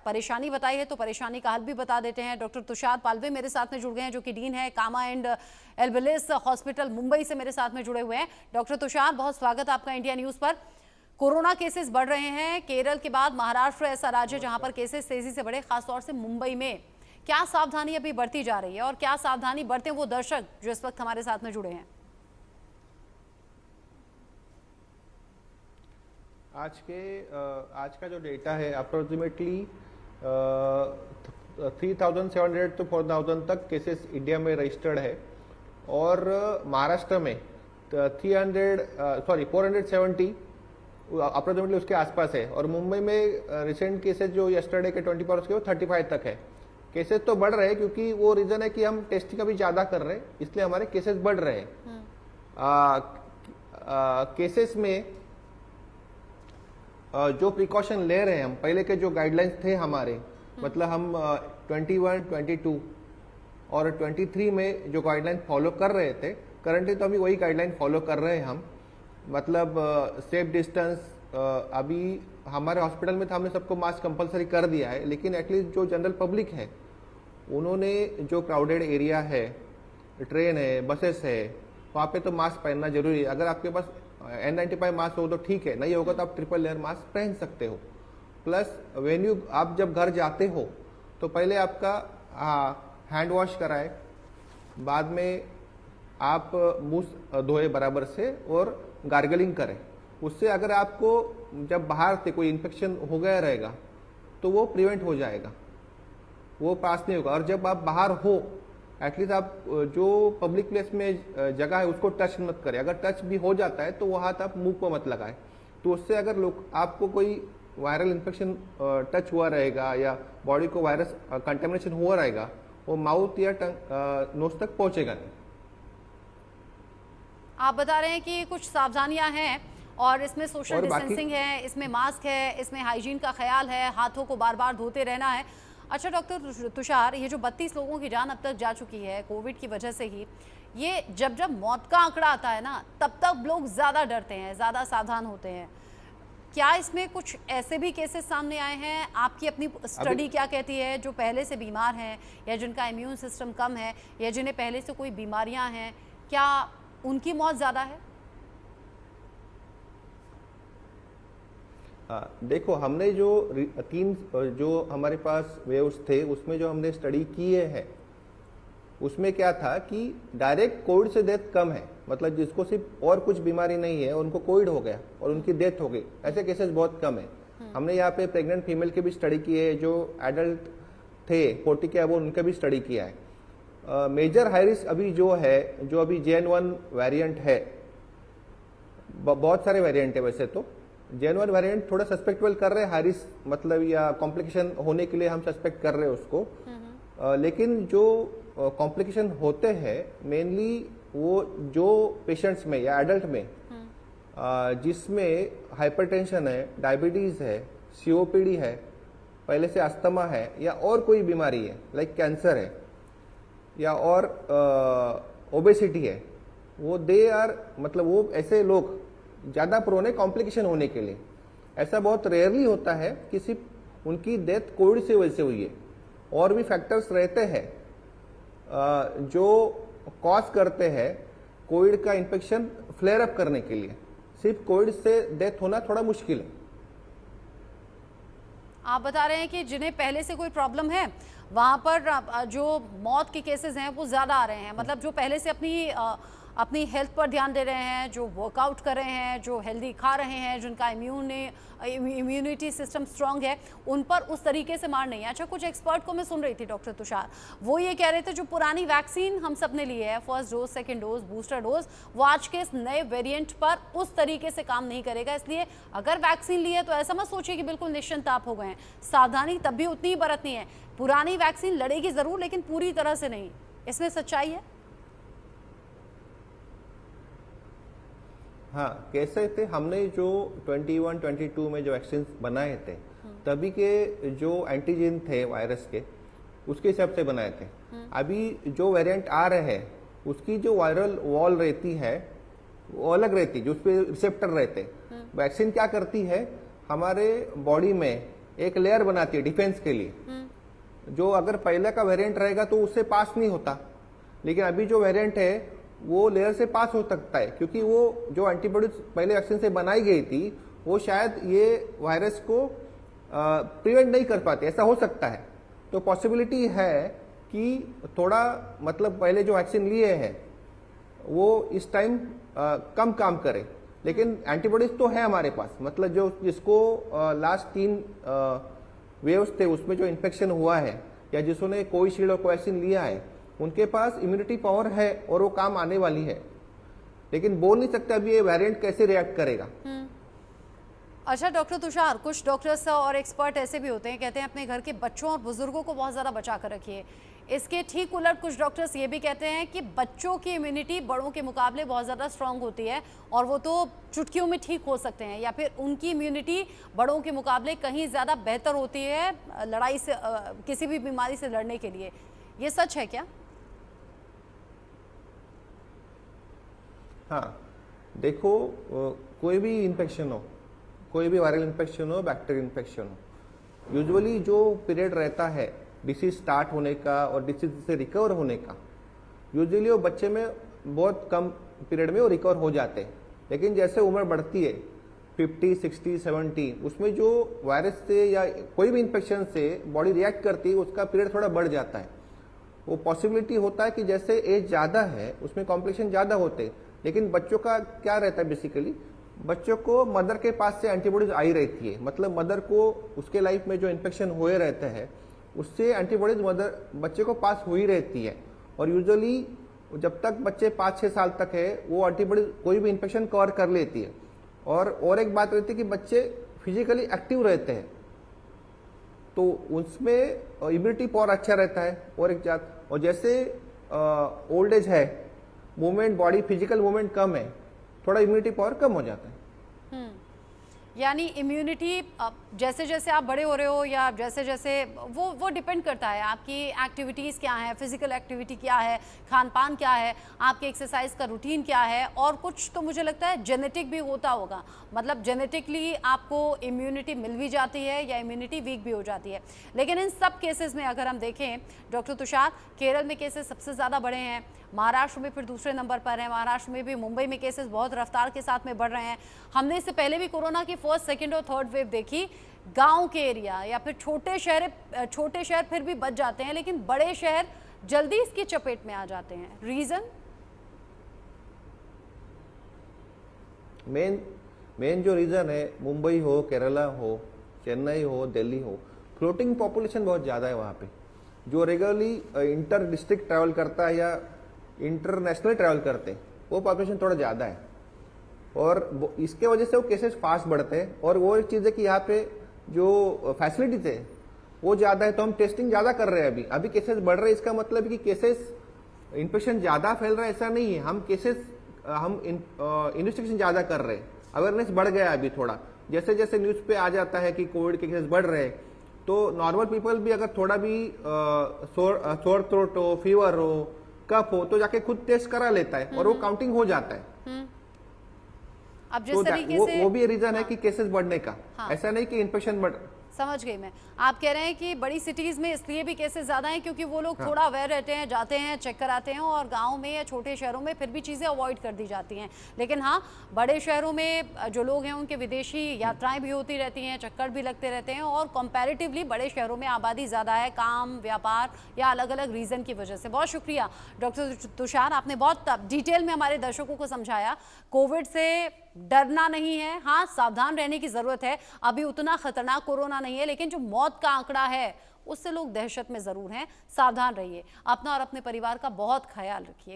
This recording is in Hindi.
परेशानी बताई है तो परेशानी का हल भी बता देते हैं। डॉक्टर तुषार पालवे मेरे साथ में जुड़ गए हैं, जो कि डीन है कामा एंड एल्बिलिस हॉस्पिटल मुंबई से मेरे साथ में जुड़े हुए हैं। डॉक्टर तुषार, बहुत स्वागत आपका इंडिया न्यूज पर। कोरोना केसेस बढ़ रहे हैं, केरल के बाद महाराष्ट्र ऐसा राज्य जहां पर केसेस तेजी से बढ़े, खासतौर से मुंबई में। क्या सावधानी अभी बढ़ती जा रही है और क्या सावधानी बरतें वो दर्शक जो इस वक्त हमारे साथ में जुड़े हैं? आज का जो डेटा है अप्रोक्सीमेटली 3,700 to 4,000 तक केसेस इंडिया में रजिस्टर्ड है और महाराष्ट्र में 470 अप्रोक्सीमेटली उसके आसपास है और मुंबई में रिसेंट केसेस जो यस्टरडे के 24 आवर्स के वो 35 तक है। केसेस तो बढ़ रहे हैं क्योंकि वो रीजन है कि हम टेस्टिंग अभी ज्यादा कर रहे हैं, इसलिए हमारे केसेस बढ़ रहे हैं। केसेस में जो प्रिकॉशन ले रहे हैं हम, पहले के जो गाइडलाइंस थे हमारे, मतलब हम 21, 22 और 23 में जो गाइडलाइन फॉलो कर रहे थे, करंटली तो अभी वही गाइडलाइन फॉलो कर रहे हैं हम। मतलब सेफ डिस्टेंस, अभी हमारे हॉस्पिटल में तो हमने सबको मास्क कंपलसरी कर दिया है, लेकिन एटलीस्ट जो जनरल पब्लिक है उन्होंने जो क्राउडेड एरिया है, ट्रेन है, बसेस है, वहाँ पे तो मास्क पहनना जरूरी है। अगर आपके पास N95 मास्क हो तो ठीक है, नहीं होगा तो आप ट्रिपल लेयर मास्क पहन सकते हो। प्लस आप जब घर जाते हो तो पहले आपका हैंड वॉश कराए, बाद में आप मुंह धोए बराबर से और गार्गलिंग करें। उससे अगर आपको जब बाहर से कोई इन्फेक्शन हो गया रहेगा तो वो प्रिवेंट हो जाएगा, वो पास नहीं होगा। और जब आप बाहर हो, एटलीस्ट आप जो पब्लिक प्लेस में जगह है उसको टच मत करें। अगर टच भी हो जाता है तो वो हाथ आप मुंह को मत लगाए। तो उससे अगर आपको कोई वायरल इन्फेक्शन टच हुआ रहेगा या बॉडी को वायरस कंटेमिनेशन हुआ रहेगा, वो माउथ या नोज तक पहुंचेगा नहीं। आप बता रहे हैं कि कुछ सावधानियां हैं और इसमें सोशल डिस्टेंसिंग है, इसमें मास्क है, इसमें हाइजीन का ख्याल है, हाथों को बार बार धोते रहना है। अच्छा डॉक्टर तुषार, ये जो 32 लोगों की जान अब तक जा चुकी है कोविड की वजह से ही, ये जब मौत का आंकड़ा आता है ना, तब तक लोग ज़्यादा डरते हैं, ज़्यादा सावधान होते हैं। क्या इसमें कुछ ऐसे भी केसेस सामने आए हैं? आपकी अपनी स्टडी क्या कहती है, जो पहले से बीमार हैं या जिनका इम्यून सिस्टम कम है या जिन्हें पहले से कोई बीमारियां हैं, क्या उनकी मौत ज़्यादा है? देखो, हमने जो 3 जो हमारे पास वेव्स थे उसमें जो हमने स्टडी किए हैं उसमें क्या था कि डायरेक्ट कोविड से डेथ कम है। मतलब जिसको सिर्फ और कुछ बीमारी नहीं है, उनको कोविड हो गया और उनकी डेथ हो गई, ऐसे केसेस बहुत कम है। हमने यहाँ पे प्रेग्नेंट फीमेल के भी स्टडी किए है, जो एडल्ट थे 40 के अब, उनके भी स्टडी किया है। मेजर हाई रिस्क अभी जो है, जो अभी JN1 वेरिएंट है, बहुत सारे वेरिएंट है वैसे तो, JN1 वेरिएंट थोड़ा सस्पेक्टेबल कर रहे हैं, हाई रिस्क मतलब या कॉम्प्लिकेशन होने के लिए हम सस्पेक्ट कर रहे हैं उसको। लेकिन जो कॉम्प्लिकेशन होते हैं मेनली वो जो पेशेंट्स में या एडल्ट में जिसमें हाइपरटेंशन है, डायबिटीज है, COPD है, पहले से अस्थमा है या और कोई बीमारी है लाइक कैंसर है या और ओबेसिटी है, वो मतलब वो ऐसे लोग ज्यादा प्रोन है कॉम्प्लिकेशन होने के लिए। ऐसा बहुत रेयरली होता है कि सिर्फ उनकी डेथ कोविड से वजह से हुई है, और भी फैक्टर्स रहते हैं जो कॉज करते हैं कोविड का इन्फेक्शन फ्लेयर अप करने के लिए। सिर्फ कोविड से डेथ होना थोड़ा मुश्किल है। आप बता रहे हैं कि जिन्हें पहले से कोई प्रॉब्लम है वहां पर जो मौत के केसेस हैं वो ज्यादा आ रहे हैं। मतलब जो पहले से अपनी हेल्थ पर ध्यान दे रहे हैं, जो वर्कआउट कर रहे हैं, जो हेल्दी खा रहे हैं, जिनका इम्यूनिटी सिस्टम स्ट्रांग है, उन पर उस तरीके से मार नहीं है। अच्छा, कुछ एक्सपर्ट को मैं सुन रही थी डॉक्टर तुषार, वो ये कह रहे थे जो पुरानी वैक्सीन हम सब ने ली है, first dose, second dose, booster dose, वो आज के इस नए वेरिएंट पर उस तरीके से काम नहीं करेगा। इसलिए अगर वैक्सीन ली है तो ऐसा मत सोचिए कि बिल्कुल निश्चिंत आप हो गए हैं। सावधानी तब भी उतनी ही बरतनी है। पुरानी वैक्सीन लड़ेगी जरूर, लेकिन पूरी तरह से नहीं। इसमें सच्चाई है? हाँ, कैसे थे, हमने जो 21, 22 में जो वैक्सीन बनाए थे तभी के जो एंटीजन थे वायरस के उसके हिसाब से बनाए थे। अभी जो वेरिएंट आ रहे हैं उसकी जो वायरल वॉल रहती है वो अलग रहती है, जो उस पर रिसेप्टर रहते हैं। वैक्सीन क्या करती है, हमारे बॉडी में एक लेयर बनाती है डिफेंस के लिए, जो अगर पहले का वेरिएंट रहेगा तो उससे पास नहीं होता, लेकिन अभी जो वेरिएंट है वो लेयर से पास हो सकता है, क्योंकि वो जो एंटीबॉडीज पहले वैक्सीन से बनाई गई थी वो शायद ये वायरस को प्रिवेंट नहीं कर पाते, ऐसा हो सकता है। तो पॉसिबिलिटी है कि थोड़ा मतलब पहले जो वैक्सीन लिए हैं वो इस टाइम कम काम करे, लेकिन एंटीबॉडीज तो है हमारे पास। मतलब जो जिसको लास्ट 3 वेव्स थे उसमें जो इन्फेक्शन हुआ है या जिसने कोविशील्ड और कोवैक्सीन लिया है उनके पास इम्यूनिटी पावर है और वो काम आने वाली है, लेकिन बोल नहीं सकते अभी ये वेरिएंट कैसे रिएक्ट करेगा। अच्छा डॉक्टर तुषार, कुछ डॉक्टर्स और एक्सपर्ट ऐसे भी होते हैं, कहते हैं अपने घर के बच्चों और बुजुर्गों को बहुत ज़्यादा बचा कर रखिए। इसके ठीक उलट कुछ डॉक्टर्स ये भी कहते हैं कि बच्चों की इम्यूनिटी बड़ों के मुकाबले बहुत ज़्यादा स्ट्रांग होती है और वो तो चुटकियों में ठीक हो सकते हैं, या फिर उनकी इम्यूनिटी बड़ों के मुकाबले कहीं ज़्यादा बेहतर होती है लड़ाई से, किसी भी बीमारी से लड़ने के लिए। ये सच है क्या? हाँ, देखो कोई भी इन्फेक्शन हो, कोई भी वायरल इन्फेक्शन हो, बैक्टीरियल इन्फेक्शन हो, यूजुअली जो पीरियड रहता है डिसीज स्टार्ट होने का और डिसीज से रिकवर होने का, यूजुअली वो बच्चे में बहुत कम पीरियड में वो रिकवर हो जाते हैं। लेकिन जैसे उम्र बढ़ती है 50, 60, 70, उसमें जो वायरस से या कोई भी इन्फेक्शन से बॉडी रिएक्ट करती है उसका पीरियड थोड़ा बढ़ जाता है। वो पॉसिबिलिटी होता है कि जैसे एज ज़्यादा है उसमें कॉम्प्लिकेशन ज़्यादा होते हैं। लेकिन बच्चों का क्या रहता है, बेसिकली बच्चों को मदर के पास से एंटीबॉडीज आई रहती है, मतलब मदर को उसके लाइफ में जो इन्फेक्शन हुए रहते हैं उससे एंटीबॉडीज मदर बच्चे को पास हुई रहती है। और यूजुअली जब तक बच्चे 5-6 साल तक है वो एंटीबॉडीज कोई भी इन्फेक्शन कवर कर लेती है। और एक बात रहती है कि बच्चे फिजिकली एक्टिव रहते हैं तो उसमें इम्यूनिटी पावर अच्छा रहता है। और एक बात, और जैसे ओल्ड एज है, मूवमेंट बॉडी फिजिकल मूवमेंट कम है, थोड़ा इम्यूनिटी पावर कम हो जाता है। यानी इम्यूनिटी जैसे जैसे आप बड़े हो रहे हो या जैसे जैसे वो डिपेंड करता है आपकी एक्टिविटीज़ क्या है, फिजिकल एक्टिविटी क्या है, खान पान क्या है, आपके एक्सरसाइज का रूटीन क्या है, और कुछ तो मुझे लगता है जेनेटिक भी होता होगा। मतलब जेनेटिकली आपको इम्यूनिटी मिल भी जाती है या इम्यूनिटी वीक भी हो जाती है। लेकिन इन सब केसेस में अगर हम देखें डॉक्टर तुषार, केरल में केसेस सबसे ज़्यादा बढ़े हैं, महाराष्ट्र में फिर दूसरे नंबर पर है, महाराष्ट्र में भी, मुंबई में केसेस बहुत रफ्तार के साथ में बढ़ रहे हैं। हमने इससे पहले भी कोरोना की फर्स्ट, सेकंड और थर्ड वेव देखी। गांव के एरिया या फिर छोटे शहर फिर भी बच जाते हैं, लेकिन बड़े शहर जल्दी इसकी चपेट में आ जाते हैं। रीजन मेन जो रीजन है, मुंबई हो, केरला हो, चेन्नई हो, दिल्ली हो, फ्लोटिंग पॉपुलेशन बहुत ज़्यादा है वहाँ पे। जो रेगुलरली इंटर डिस्ट्रिक्ट ट्रैवल करता है या इंटरनेशनल ट्रैवल करते हैं वो पॉपुलेशन थोड़ा ज़्यादा है, और इसके वजह से वो केसेस फास्ट बढ़ते हैं। और वो एक चीज़ है कि यहाँ पे जो फैसिलिटीज है वो ज़्यादा है, तो हम टेस्टिंग ज़्यादा कर रहे हैं। अभी केसेस बढ़ रहे हैं, इसका मतलब है कि केसेस इन्फेक्शन ज़्यादा फैल रहा है ऐसा नहीं है। हम इन्वेस्टिगेशन ज़्यादा कर रहे हैं, अवेयरनेस बढ़ गया है अभी थोड़ा। जैसे जैसे न्यूज़ पे आ जाता है कि कोविड के केसेस बढ़ रहे हैं, तो नॉर्मल पीपल भी अगर थोड़ा भी सोर थ्रोट हो, फीवर हो, कफ हो, तो जाके खुद टेस्ट करा लेता है और वो काउंटिंग हो जाता है। अब जिस तो तरीके से वो भी रीजन है कि केसेस बढ़ने का। ऐसा नहीं कि इन्फेक्शन बढ़। समझ गई मैं। आप कह रहे हैं कि बड़ी सिटीज़ में इसलिए भी केसेस ज़्यादा हैं क्योंकि वो लोग थोड़ा अवेयर रहते हैं, जाते हैं, चेक कराते हैं, और गांव में या छोटे शहरों में फिर भी चीज़ें अवॉइड कर दी जाती हैं। लेकिन हाँ, बड़े शहरों में जो लोग हैं उनके विदेशी यात्राएं भी होती रहती हैं, चक्कर भी लगते रहते हैं, और कंपैरेटिवली बड़े शहरों में आबादी ज़्यादा है, काम, व्यापार या अलग अलग रीज़न की वजह से। बहुत शुक्रिया डॉक्टर तुषार, आपने बहुत डिटेल में हमारे दर्शकों को समझाया। कोविड से डरना नहीं है, हाँ सावधान रहने की जरूरत है। अभी उतना खतरनाक कोरोना नहीं है, लेकिन जो मौत का आंकड़ा है उससे लोग दहशत में जरूर हैं। सावधान रहिए, अपना और अपने परिवार का बहुत ख्याल रखिए।